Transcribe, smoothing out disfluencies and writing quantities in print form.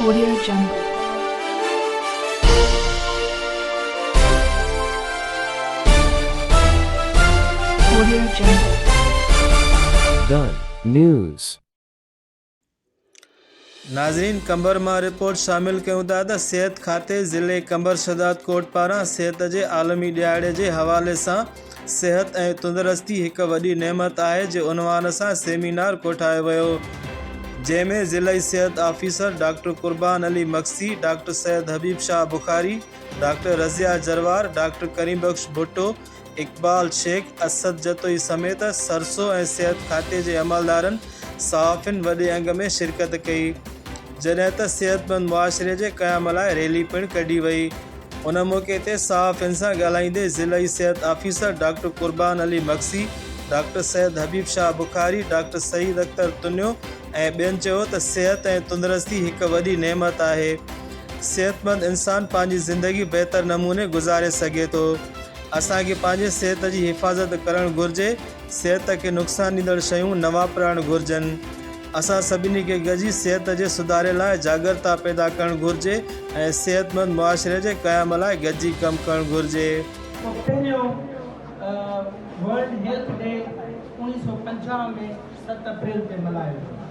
Audio Jungle. Audio Jungle. The News. नाज़रीन, कंबर मां रिपोर्ट शामिल कयूं था त सिहत खाते ज़िले कंबर शदात कोट पारां सिहत जे आलमी ॾियारे जे हवाले सां सिहत ऐं तंदुरुस्ती हिकु वॾी नेमत आहे जे उनवान सां सेमिनार कोठायो वियो, जंहिंमें ज़िलई सिहत ऑफिसर डॉक्टर कुर्बान Ali Maksi, doctor Syed Habib Shah Bukhari, doctor Razia जरवार, doctor करीम बख्श भुट्टो, इकबाल शेख, असद जतोई समेत सरसो ऐं सिहत खाते जे अमलदारनि सहाफ़िन वॾे अंग में शिरकत कई, जॾहिं त सिहतमंद मुआशरे जे क़याम लाइ रैली पिणु कढी वई। उन मौक़े ते सहाफ़िन सां ॻाल्हाईंदे ज़िलई सिहत ऑफिसर डॉक्टर कुर्बान अली मक्सी, डॉक्टर सैयद हबीब शाह बुखारी, डॉक्टर सईद अख्तर तुन्यो ऐं ॿियनि चयो त सिहत ऐं तंदुरुस्ती हिकु वॾी नेमत आहे। सिहतमंद इंसान पंहिंजी ज़िंदगी बहितर नमूने गुज़ारे सघे थो। असांखे पंहिंजे सिहत जी हिफ़ाज़त करणु घुरिजे। सिहत खे नुक़सान ॾींदड़ शयूं न वापरणु घुरिजनि। असां सभिनी खे गॾिजी सिहत जे सुधारे लाइ जागरता पैदा करणु घुरिजे ऐं सिहतमंद मुआशरे जे क़याम लाइ गॾिजी कमु करणु घुरिजे। वर्ल्ड हेल्थ डे 1950 में 7 अप्रैल ते मल्हायो।